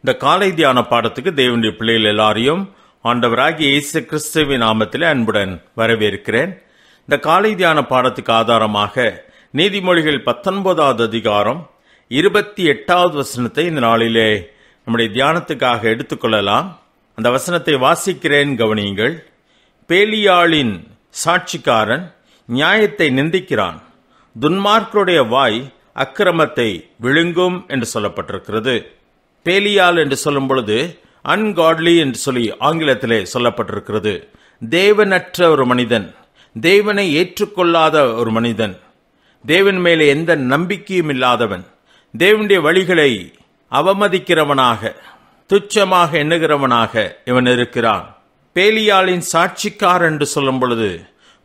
இந்த காலை தியான பாடத்துக்கு தேவனுடைய பிள்ளைகள் எல்லாரையும் ஆண்டவராகிய இயேசு கிறிஸ்துவின் நாமத்திலே அன்புடன் வரவேற்கிறேன். இந்த காலை தியான பாடத்துக்கு ஆதாரமாக நீதிமொழிகள் 19வது அதிகாரம் 28வது வசனத்தை இந்த நாளிலே நம்முடைய தியானத்துக்காக எடுத்துக்கொள்ளலாம். அந்த வசனத்தை வாசிக்கிறேன், கவனியுங்கள். பேலியாளின் சாட்சிக்காரன் நியாயத்தை நிந்திக்கிறான், துன்மார்க்கருடைய வாய் அக்கிரமத்தை விழுங்கும் என்று சொல்லப்பட்டிருக்கிறது. பேலியால் என்று சொல்லும் பொழுது அன்காட்லி என்று சொல்லி ஆங்கிலத்திலே சொல்லப்பட்டிருக்கிறது. தேவனற்ற ஒரு மனிதன், தேவனை ஏற்றுக்கொள்ளாத ஒரு மனிதன், தேவன் மேலே எந்த நம்பிக்கையும் இல்லாதவன், தேவனுடைய வழிகளை அவமதிக்கிறவனாக, துச்சமாக எண்ணுகிறவனாக இவன் இருக்கிறான். பேலியாளின் சாட்சிக்காரன் என்று சொல்லும் பொழுது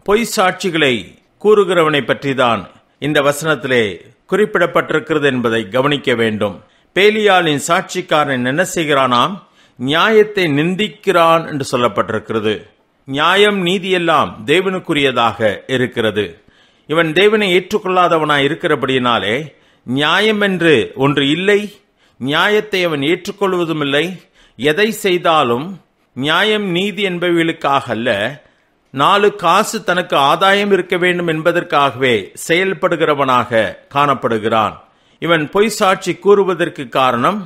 பொய் சாட்சிகளை கூறுகிறவனை பற்றிதான் இந்த வசனத்திலே குறிப்பிடப்பட்டிருக்கிறது என்பதை கவனிக்க வேண்டும். பேலியாளின் சாட்சிக்காரன் என்ன செய்கிறானாம்? நியாயத்தை நிந்திக்கிறான் என்று சொல்லப்பட்டிருக்கிறது. நியாயம் நீதியெல்லாம் தேவனுக்குரியதாக இருக்கிறது. இவன் தேவனை ஏற்றுக்கொள்ளாதவனாய் இருக்கிறபடியினாலே நியாயம் என்று ஒன்று இல்லை, நியாயத்தை அவன் ஏற்றுக்கொள்வதும் இல்லை. எதை செய்தாலும் நியாயம் நீதி என்பவர்களுக்காக அல்ல, 4 காசு தனக்கு ஆதாயம் இருக்க வேண்டும் என்பதற்காகவே செயல்படுகிறவனாக காணப்படுகிறான். இவன் பொய் சாட்சி கூறுவதற்கு காரணம்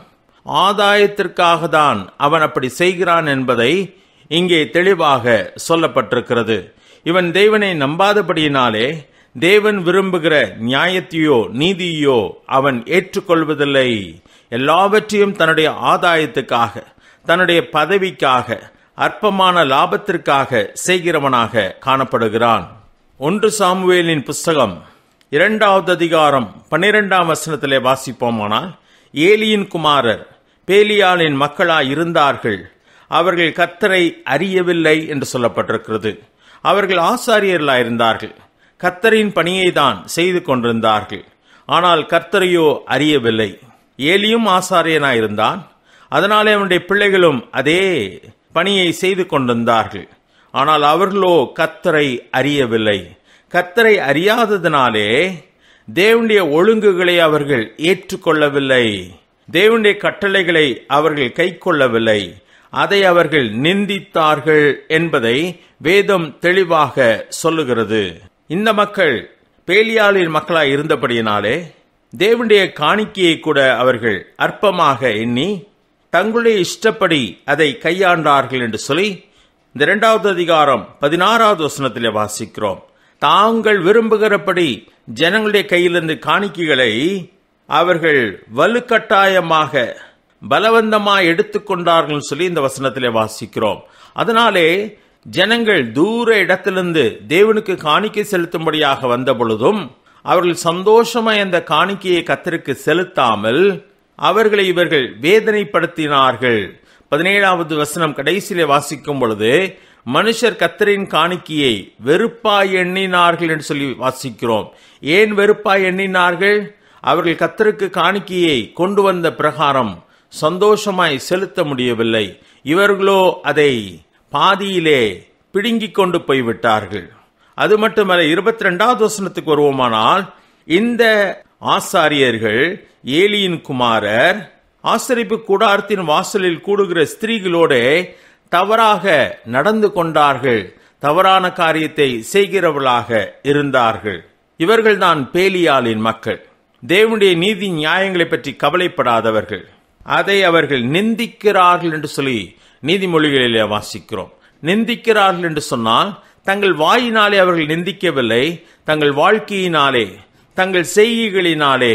ஆதாயத்திற்காக தான் அவன் அப்படி செய்கிறான் என்பதை இங்கே தெளிவாக சொல்லப்பட்டிருக்கிறது. இவன் தேவனை நம்பாதபடியினாலே தேவன் விரும்புகிற நியாயத்தையோ நீதியோ அவன் ஏற்றுக்கொள்வதில்லை. எல்லாவற்றையும் தன்னுடைய ஆதாயத்துக்காக, தன்னுடைய பதவிக்காக, அற்பமான லாபத்திற்காக செய்கிறவனாக காணப்படுகிறான். 1 சாமுவேலின் புஸ்தகம் 2வது அதிகாரம் 12ஆம் வசனத்திலே வாசிப்போமானால், ஏலியின் குமாரர் பேலியாளின் மக்களாய் இருந்தார்கள், அவர்கள் கர்த்தரை அறியவில்லை என்று சொல்லப்பட்டிருக்கிறது. அவர்கள் ஆசாரியர்களாயிருந்தார்கள், கர்த்தரின் பணியை தான் செய்து கொண்டிருந்தார்கள், ஆனால் கர்த்தரையோ அறியவில்லை. ஏலியும் ஆசாரியனாயிருந்தான், அதனாலே அவனுடைய பிள்ளைகளும் அதே பணியை செய்து கொண்டிருந்தார்கள், ஆனால் அவர்களோ கர்த்தரை அறியவில்லை. கர்த்தரை அறியாததினாலே தேவனுடைய ஒழுங்குகளை அவர்கள் ஏற்றுக்கொள்ளவில்லை, தேவனுடைய கட்டளைகளை அவர்கள் கை கொள்ளவில்லை, அதை அவர்கள் நிந்தித்தார்கள் என்பதை வேதம் தெளிவாக சொல்லுகிறது. இந்த மக்கள் பேலியாளின் மக்களாய் இருந்தபடியினாலே தேவனுடைய காணிக்கையை கூட அவர்கள் அற்பமாக எண்ணி தங்களுடைய இஷ்டப்படி அதை கையாண்டார்கள் என்று சொல்லி இந்த 2வது அதிகாரம் 16வது வசனத்திலே வாசிக்கிறோம். தாங்கள் விரும்புகிறபடி ஜனங்களுடைய கையிலிருந்து காணிக்கைகளை அவர்கள் வலுக்கட்டாயமாக பலவந்தமாக எடுத்துக்கொண்டார்கள் சொல்லி இந்த வசனத்திலே வாசிக்கிறோம். அதனாலே ஜனங்கள் தூர இடத்திலிருந்து தேவனுக்கு காணிக்கை செலுத்தும்படியாக வந்த பொழுதும் அவர்கள் சந்தோஷமாய் அந்த காணிக்கையை கர்த்தருக்கு செலுத்தாமல் அவர்களை இவர்கள் வேதனைப்படுத்தினார்கள். 17வது வசனம் கடைசியிலே வாசிக்கும் பொழுது மனுஷர் கர்த்தரின் காணிக்கையை வெறுப்பாய் எண்ணினார்கள் என்று சொல்லி வாசிக்கிறோம். ஏன் வெறுப்பாய் எண்ணினார்கள்? அவர்கள் கர்த்தருக்கு காணிக்கையை கொண்டு வந்த பிரகாரம் சந்தோஷமாய் செலுத்த முடியவில்லை. இவர்களோ அதை பாதியிலே பிடுங்கிக் கொண்டு போய்விட்டார்கள். அது மட்டுமல்ல, 22வது வசனத்துக்கு வருவோமானால், இந்த ஆசாரியர்கள் ஏலியின் குமாரர் ஆசரிப்பு கூடாரத்தின் வாசலில் கூடுகிற ஸ்திரீகளோடு தவறாக நடந்து கொண்டார்கள், தவறான காரியத்தை செய்கிறவர்களாக இருந்தார்கள். இவர்கள்தான் பேலியாளின் மக்கள். தேவனுடைய நீதி நியாயங்களை பற்றி கவலைப்படாதவர்கள், அதை அவர்கள் நிந்திக்கிறார்கள் என்று சொல்லி நீதிமொழிகளிலே வாசிக்கிறோம். நிந்திக்கிறார்கள் என்று சொன்னால் தங்கள் வாயினாலே அவர்கள் நிந்திக்கவில்லை, தங்கள் வாழ்க்கையினாலே, தங்கள் செய்கைகளினாலே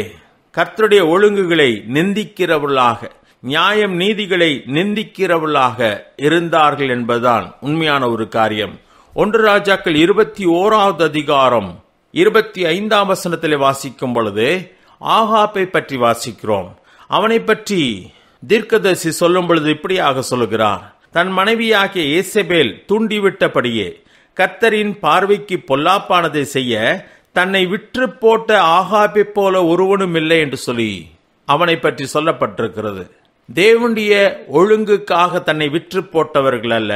கர்த்தருடைய ஒழுங்குகளை நிந்திக்கிறவர்களாக, நியாயம் நீதிகளை நிந்திக்கிறவர்களாக இருந்தார்கள் என்பதுதான் உண்மையான ஒரு காரியம். 1 ராஜாக்கள் 21வது அதிகாரம் 25ஆம் வசனத்திலே வாசிக்கும் பொழுது ஆகாப்பை பற்றி வாசிக்கிறோம். அவனை பற்றி தீர்க்கதரிசி சொல்லும் பொழுது இப்படியாக சொல்லுகிறார்: தன் மனைவியாகிய ஏசபேல் தூண்டிவிட்டபடியே கர்த்தரின் பார்வைக்கு பொல்லாப்பானதை செய்ய தன்னை விற்று போட்ட ஆகாப்பை போல ஒருவனும் இல்லை என்று சொல்லி அவனை பற்றி சொல்லப்பட்டிருக்கிறது. தேவனுடைய ஒழுங்குக்காக தன்னை விற்று போட்டவர்கள் அல்ல,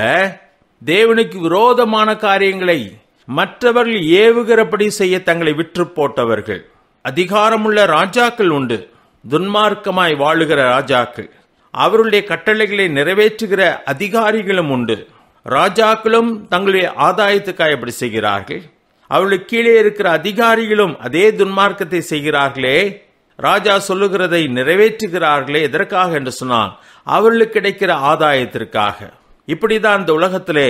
தேவனுக்கு விரோதமான காரியங்களை மற்றவர்கள் ஏவுகிறபடி செய்ய தங்களை விற்று போட்டவர்கள். அதிகாரமுள்ள ராஜாக்கள் உண்டு, துன்மார்க்கமாய் வாழுகிற ராஜாக்கள். அவருடைய கட்டளைகளை நிறைவேற்றுகிற அதிகாரிகளும் உண்டு. ராஜாக்களும் தங்களுடைய ஆதாயத்துக்காக எப்படி செய்கிறார்கள்? அவர்களுக்கு கீழே இருக்கிற அதிகாரிகளும் அதே துன்மார்க்கத்தை செய்கிறார்களே. ராஜா சொல்லுகிறதை நிறைவேற்றுகிறார்களே. எதற்காக என்று சொன்னால் அவர்களுக்கு கிடைக்கிற ஆதாயத்திற்காக. இப்படிதான் இந்த உலகத்திலே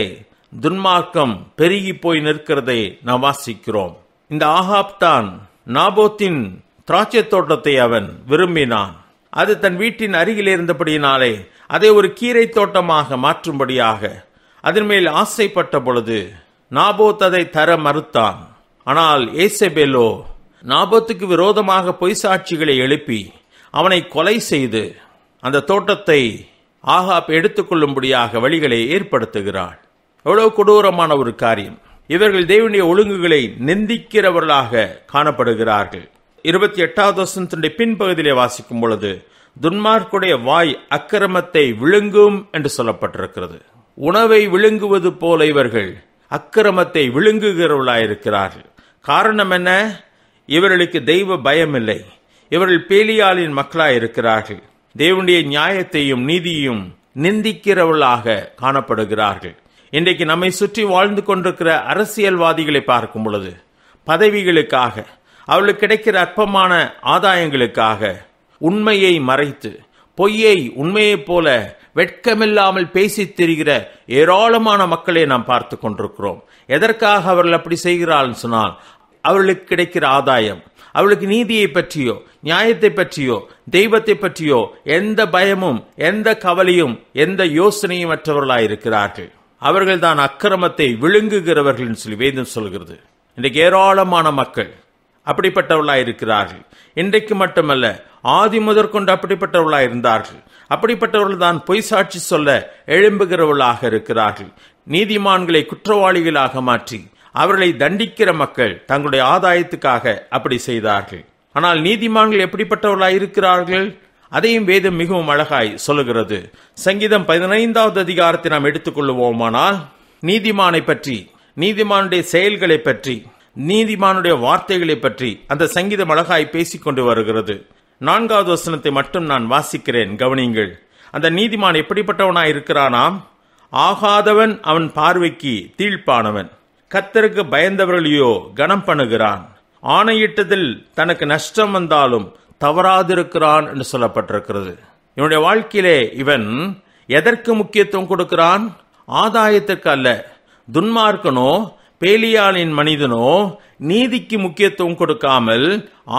துன்மார்க்கம் பெருகி போய் நிற்கிறதை நாம் வாசிக்கிறோம். இந்த ஆகாப் தான் நாபோத்தின் திராட்சை தோட்டத்தை அவன் விரும்பினான். அது தன் வீட்டின் அருகில் இருந்தபடியினாலே அதை ஒரு கீரை தோட்டமாக மாற்றும்படியாக அதன் மேல் ஆசைப்பட்ட பொழுது நாபோத் அதை தர மறுத்தான். ஆனால் ஏசபேலோ நாபோத்துக்கு விரோதமாக பொய் சாட்சிகளை எழுப்பி அவனை கொலை செய்து அந்த தோட்டத்தை ஆகாப் எடுத்துக்கொள்ளும்படியாக வழிகளை ஏற்படுத்துகிறாள். எவ்வளவு கொடூரமான ஒரு காரியம்! இவர்கள் தேவனுடைய ஒழுங்குகளை நிந்திக்கிறவர்களாக காணப்படுகிறார்கள். 28வது வசனத்தினுடைய பின்பகுதியிலே வாசிக்கும் பொழுது துன்மார்க்குடைய வாய் அக்கிரமத்தை விழுங்கும் என்று சொல்லப்பட்டிருக்கிறது. உணவை விழுங்குவது போல இவர்கள் அக்கிரமத்தை விழுங்குகிறவர்களாயிருக்கிறார்கள். காரணம் என்ன? இவர்களுக்கு தெய்வ பயம் இல்லை. இவர்கள் பேலியாளின் மக்களாயிருக்கிறார்கள். தேவனுடைய நியாயத்தையும் நீதியையும் நிந்திக்கிறவர்களாக காணப்படுகிறார்கள். இன்றைக்கு நம்மை சுற்றி வாழ்ந்து கொண்டிருக்கிற அரசியல்வாதிகளை பார்க்கும் பொழுது பதவிகளுக்காக, அவர்களுக்கு கிடைக்கிற அற்பமான ஆதாயங்களுக்காக உண்மையை மறைத்து பொய்யை உண்மையைப் போல வெட்கமில்லாமல் பேசித் திரிகிற ஏராளமான மக்களை நாம் பார்த்து கொண்டிருக்கிறோம். எதற்காக அவர்கள் அப்படி செய்கிறார்கள் சொன்னால் அவர்களுக்கு கிடைக்கிற ஆதாயம், அவளுக்கு நீதியை பற்றியோ நியாயத்தை பற்றியோ தெய்வத்தை பற்றியோ எந்த பயமும் எந்த கவலையும் எந்த யோசனையும் மற்றவர்களாயிருக்கிறார்கள். அவர்கள் தான் அக்கிரமத்தை விழுங்குகிறவர்கள் என்று சொல்லி வேதம் சொல்கிறது. இன்றைக்கு ஏராளமான மக்கள் அப்படிப்பட்டவர்களாயிருக்கிறார்கள். இன்றைக்கு மட்டுமல்ல, ஆதி முதற்கொண்டு அப்படிப்பட்டவர்களாயிருந்தார்கள். அப்படிப்பட்டவர்கள் தான் பொய் சாட்சி சொல்ல எழும்புகிறவர்களாக இருக்கிறார்கள். நீதிமான்களை குற்றவாளிகளாக மாற்றி அவர்களை தண்டிக்கிற மக்கள் தங்களுடைய ஆதாயத்துக்காக அப்படி செய்தார்கள். ஆனால் நீதிமான்கள் எப்படிப்பட்டவர்களாய் இருக்கிறார்கள்? அதையும் வேதம் மிகவும் அழகாய் சொல்லுகிறது. சங்கீதம் 15வது அதிகாரத்தை நாம் எடுத்துக்கொள்வோமானால் நீதிமானை பற்றி, நீதிமானுடைய செயல்களை பற்றி, நீதிமானுடைய வார்த்தைகளை பற்றி அந்த சங்கீதம் அழகாய் பேசிக்கொண்டு வருகிறது. 4வது வசனத்தை மட்டும் நான் வாசிக்கிறேன், கவனிங்கள். அந்த நீதிமான் எப்படிப்பட்டவனாய் இருக்கிறானாம்? ஆகாதவன் அவன் பார்வைக்கு தீழ்ப்பானவன், கர்த்தருக்கு பயந்தவர்களையோ கனம் பண்ணுகிறான், ஆணையிட்டதில் தனக்கு நஷ்டம் வந்தாலும் தவறாதிருக்கிறான் என்று சொல்லப்பட்டிருக்கிறது. இவனுடைய வாழ்க்கையிலே இவன் எதற்கு முக்கியத்துவம் கொடுக்கிறான்? ஆதாயத்திற்கு அல்ல. துன்மார்க்கனோ பேலியாளின் மனிதனோ நீதிக்கு முக்கியத்துவம் கொடுக்காமல்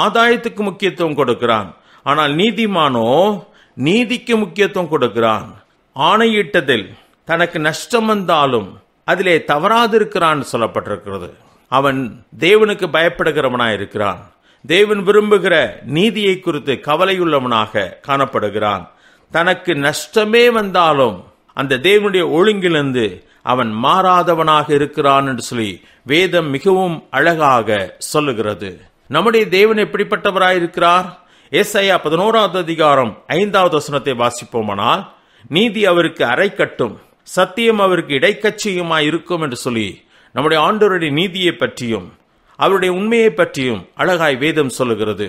ஆதாயத்துக்கு முக்கியத்துவம் கொடுக்கிறான். ஆனால் நீதிமானோ நீதிக்கு முக்கியத்துவம் கொடுக்கிறான். ஆணையிட்டதில் தனக்கு நஷ்டம் வந்தாலும் அதிலே தவறாதிருக்கிறான் சொல்லப்பட்டிருக்கிறது. அவன் தேவனுக்கு பயப்படுகிறவனாயிருக்கிறான். தேவன் விரும்புகிற நீதியை குறித்து கவலையுள்ளவனாக காணப்படுகிறான். தனக்கு நஷ்டமே வந்தாலும் அந்த தேவனுடைய ஒழுங்கிலிருந்து அவன் மாறாதவனாக இருக்கிறான் என்று சொல்லி வேதம் மிகவும் அழகாக சொல்லுகிறது. நம்முடைய தேவன் எப்படிப்பட்டவராயிருக்கிறார்? ஏசாயா 11வது அதிகாரம் 5வது வசனத்தை வாசிப்போமானால், நீதி அவருக்கு அரைக்கட்டும், சத்தியம் அவருக்கு இடைக்கட்சியுமாய் இருக்கும் என்று சொல்லி நம்முடைய ஆண்டவருடைய நீதியை பற்றியும் அவருடைய உண்மையை பற்றியும் அழகாய் வேதம் சொல்லுகிறது.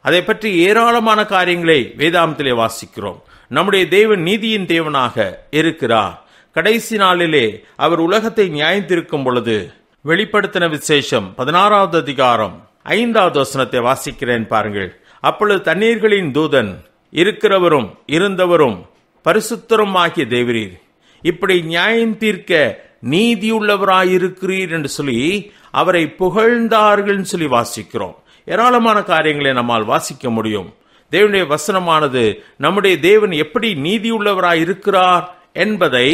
அதை பற்றி ஏராளமான காரியங்களை வேதாந்தத்திலே வாசிக்கிறோம். நம்முடைய தேவன் நீதியின் தேவனாக இருக்கிறார். கடைசி நாளிலே அவர் உலகத்தை நியாயந்திருக்கும் பொழுது வெளிப்படுத்தின விசேஷம் 16வது அதிகாரம் 5வது வசனத்தை வாசிக்கிறேன் பாருங்கள். அப்பொழுது தண்ணீர்களின் தூதன், இருக்கிறவரும் இருந்தவரும் பரிசுத்தரும் ஆகிய தேவரீர், இப்படி நியாயம் தீர்க்க நீதியுள்ளவராயிருக்கிறீர் என்று சொல்லி அவரை புகழ்ந்தார்கள் சொல்லி வாசிக்கிறோம். ஏராளமான காரியங்களை நம்மால் வாசிக்க முடியும். தேவனுடைய வசனமானது நம்முடைய தேவன் எப்படி நீதியுள்ளவராய் இருக்கிறார் என்பதை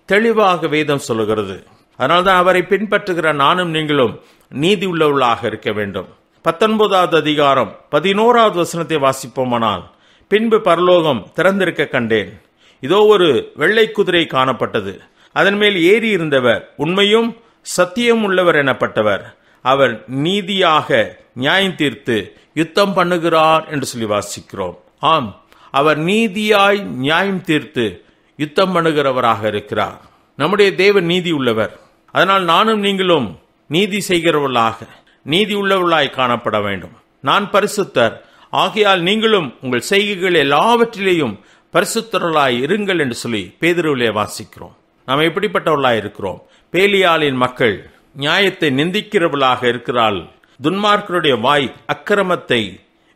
தெளிவாக வேதம் சொல்லுகிறது. அதனால்தான் அவரை பின்பற்றுகிற நானும் நீங்களும் நீதி உள்ளவர்களாக இருக்க வேண்டும். 19வது அதிகாரம் 11வது வசனத்தை வாசிப்போமானால், பின்பு பரலோகம் திறந்திருக்க கண்டேன், இதோ ஒரு வெள்ளை குதிரை காணப்பட்டது, அதன் மேல் ஏறி இருந்தவர் உண்மையும் சத்தியம் உள்ளவர் எனப்பட்டவர், அவர் நீதியாக நியாயம் தீர்த்து யுத்தம் பண்ணுகிறார் என்று சொல்லி வாசிக்கிறோம். ஆம், அவர் நீதியாய் நியாயம் தீர்த்து யுத்தம் பண்ணுகிறவராக இருக்கிறார். நம்முடைய தேவன் நீதி உள்ளவர். அதனால் நானும் நீங்களும் நீதி செய்கிறவர்களாக, நீதி உள்ளவர்களாய் காணப்பட வேண்டும். நான் பரிசுத்தர், ஆகையால் நீங்களும் உங்கள் செய்கைகள் எல்லாவற்றிலேயும் பரிசுத்தர்களாய் இருங்கள் என்று சொல்லி பேதுருவிலே வாசிக்கிறோம். நாம் எப்படிப்பட்டவர்களாய் இருக்கிறோம்? பேலியாளின் மக்கள் நியாயத்தை நிந்திக்கிறவர்களாக இருக்கிறாள். துன்மார்க்கருடைய வாய் அக்கிரமத்தை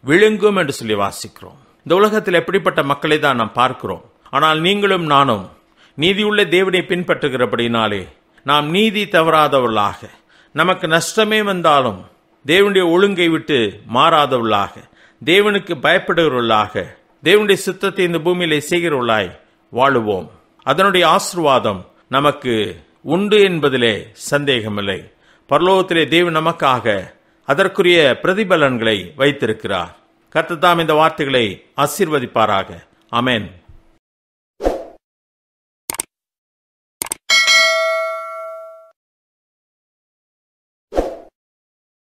விழுங்கும் என்று சொல்லி வாசிக்கிறோம். இந்த உலகத்தில் எப்படிப்பட்ட மக்களை தான் நாம் பார்க்கிறோம். ஆனால் நீங்களும் நானும் நீதியுள்ள தேவனை பின்பற்றுகிறபடினாலே நாம் நீதி தவறாதவர்களாக, நமக்கு நஷ்டமே வந்தாலும் தேவனுடைய ஒழுங்கை விட்டு மாறாதவர்களாக, தேவனுக்கு பயப்படுகிறவர்களாக, தேவனுடைய சித்தத்தை இந்த பூமியிலே செய்கிறவர்களாய் வாழுவோம். அதனுடைய ஆசீர்வாதம் நமக்கு உண்டு என்பதிலே சந்தேகமில்லை. பரலோகத்திலே தேவன் நமக்காக அதற்குரிய பிரதிபலன்களை வைத்திருக்கிறார். கர்த்தர் தாம் இந்த வார்த்தைகளை ஆசீர்வதிப்பாராக. ஆமென்.